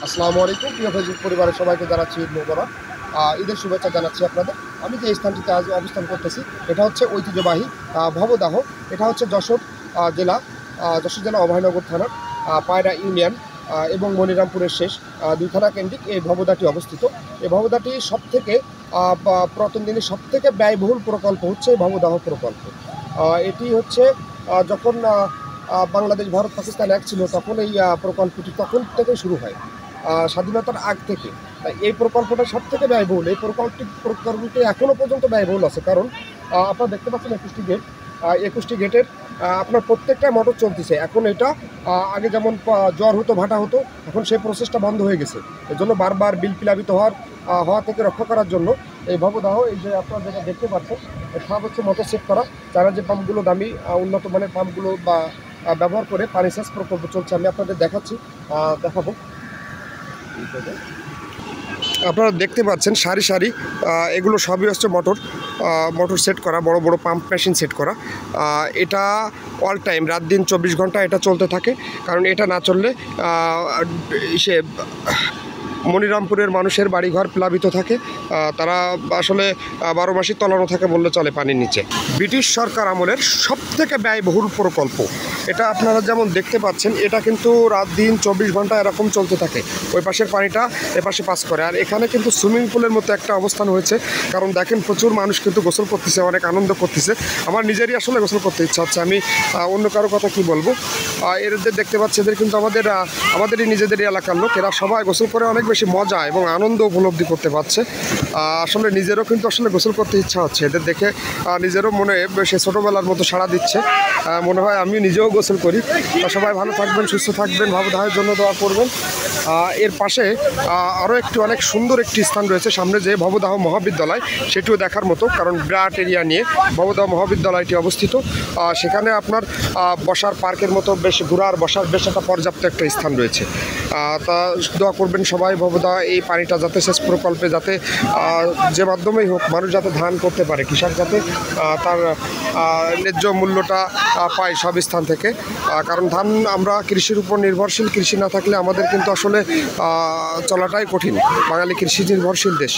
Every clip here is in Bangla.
আসসালামু আলাইকুম প্রিয় ফেসবুক পরিবারের সবাইকে জানাচ্ছি ঈদ মোবারক। ঈদের শুভেচ্ছা জানাচ্ছি আপনাদের। আমি যে স্থানটিতে আজ অবস্থান করতেছি এটা হচ্ছে ঐতিহ্যবাহী ভবদাহ। এটা হচ্ছে জেলা যশোর জেলা অভয়নগর থানার পায়রা ইউনিয়ন এবং মনিরামপুরের শেষ দুই থানা কেন্দ্রিক এই ভবদাটি অবস্থিত। এই ভবদাটি সবথেকে পুরাতন দিনের সবথেকে ব্যয়বহুল প্রকল্প হচ্ছে এই ভবদাহ প্রকল্প। এটি হচ্ছে যখন বাংলাদেশ ভারত পাকিস্তান এক ছিল তখন এই প্রকল্পটি তখন থেকে শুরু হয়, স্বাধীনতার আগ থেকে। তাই এই প্রকল্পটা সব থেকে ব্যয়বহুল। এই প্রকল্পটি এখনও পর্যন্ত ব্যয়বহুল আছে, কারণ আপনারা দেখতে পাচ্ছেন 21টি গেট। 21টি গেটের আপনার প্রত্যেকটা মোটর চলতেছে এখন। এটা আগে যেমন জ্বর হতো, ভাটা হতো, এখন সেই প্রসেসটা বন্ধ হয়ে গেছে। এর জন্য বারবার বিল প্লাবিত হওয়া থেকে রক্ষা করার জন্য এই ভবদাহ, এই যে আপনারা যেটা দেখতে পাচ্ছেন, সব হচ্ছে মোটর সেট করা। যারা যে পাম্পগুলো দামি উন্নত মানের পাম্পগুলো ব্যবহার করে পানি সেচ প্রকল্প চলছে, আমি আপনাদের দেখাবো। আপনারা দেখতে পাচ্ছেন সারি সারি এগুলো সবই হচ্ছে মোটর সেট করা, বড় বড় পাম্প মেশিন সেট করা। এটা অল টাইম রাত দিন 24 ঘন্টা এটা চলতে থাকে, কারণ এটা না চললে মনিরামপুরের মানুষের বাড়িঘর প্লাবিত থাকে। তারা আসলে 12 মাসই তলানো থাকে বললে চলে পানির নিচে। ব্রিটিশ সরকার আমলের সবথেকে ব্যয়বহুল প্রকল্প এটা। আপনারা যেমন দেখতে পাচ্ছেন, এটা কিন্তু রাত দিন 24 ঘন্টা এরকম চলতে থাকে। ওই পাশের পানিটা এপাশে পাস করে। আর এখানে কিন্তু সুইমিং পুলের মতো একটা অবস্থান হয়েছে, কারণ দেখেন প্রচুর মানুষ কিন্তু গোসল করতেছে, অনেক আনন্দ করতেছে। আমার নিজেরই আসলে গোসল করতে ইচ্ছা হচ্ছে। আমি অন্য কারো কথা কি বলবো। এদের দেখতে পাচ্ছি, এদের কিন্তু আমাদেরই নিজেদেরই এলাকার লোক। এরা সবাই গোসল করে অনেক বেশি মজা এবং আনন্দ উপলব্ধি করতে পারছে। আসলে নিজেরও কিন্তু আসলে গোসল করতে ইচ্ছা হচ্ছে। এদের দেখে নিজেরও মনে সে ছোটোবেলার মতো সাড়া দিচ্ছে। মনে হয় আমি নিজেও গোসল করি। সবাই ভালো থাকবেন, সুস্থ থাকবেন, ভবদাহের জন্য দোয়া করবেন। এর পাশে আরও অনেক সুন্দর একটি স্থান রয়েছে সামনে, যে ভবদাহ মহাবিদ্যালয়, সেটিও দেখার মতো, কারণ বিরাট এরিয়া নিয়ে ভবদাহ মহাবিদ্যালয়টি অবস্থিত। সেখানে আপনার বসার পার্কের মতো বেশ বসার বেশ একটা পর্যাপ্ত একটা স্থান রয়েছে। তা দোয়া করবেন সবাই ভবদাহ এই পানিটা যাতে সেচ প্রকল্পে যাতে যে মাধ্যমেই হোক মানুষ যাতে ধান করতে পারে, কৃষক যাতে তার ন্যায্য মূল্যটা পায় সব স্থান থেকে। কারণ ধান আমরা কৃষির উপর নির্ভরশীল, কৃষি না থাকলে আমাদের কিন্তু আসলে চলাটাই কঠিন। বাঙালি কৃষি নির্ভরশীল দেশ।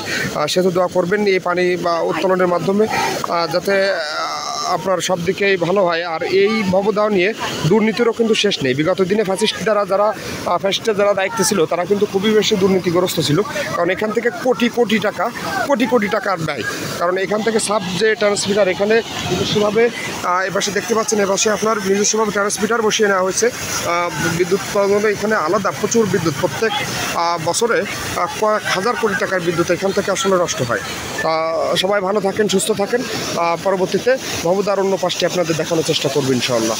সেহেতু দোয়া করবেন এই পানি উত্তোলনের মাধ্যমে যাতে আপনার সব দিকেই ভালো হয়। আর এই ভবদাহ নিয়ে দুর্নীতিরও কিন্তু শেষ নেই। বিগত দিনে ফ্যাসিস্টরা যারা দায়িত্বে ছিল তারা কিন্তু খুবই বেশি দুর্নীতিগ্রস্ত ছিল, কারণ এখান থেকে কোটি কোটি টাকার ব্যয়। কারণ এখান থেকে সাব যে ট্রান্সমিটার, এখানে নিজস্বভাবে এপাশে দেখতে পাচ্ছেন, এপাশে আপনার নিজস্বভাবে ট্রান্সমিটার বসিয়ে নেওয়া হয়েছে। বিদ্যুৎ উৎপাদনে এখানে আলাদা প্রচুর বিদ্যুৎ, প্রত্যেক বছরে কয়েক হাজার কোটি টাকার বিদ্যুৎ এখান থেকে আসলে নষ্ট হয়। সবাই ভালো থাকেন, সুস্থ থাকেন। পরবর্তীতে ভবদার অন্য পাশটি আপনাদের দেখানোর চেষ্টা করবো ইনশাআল্লাহ।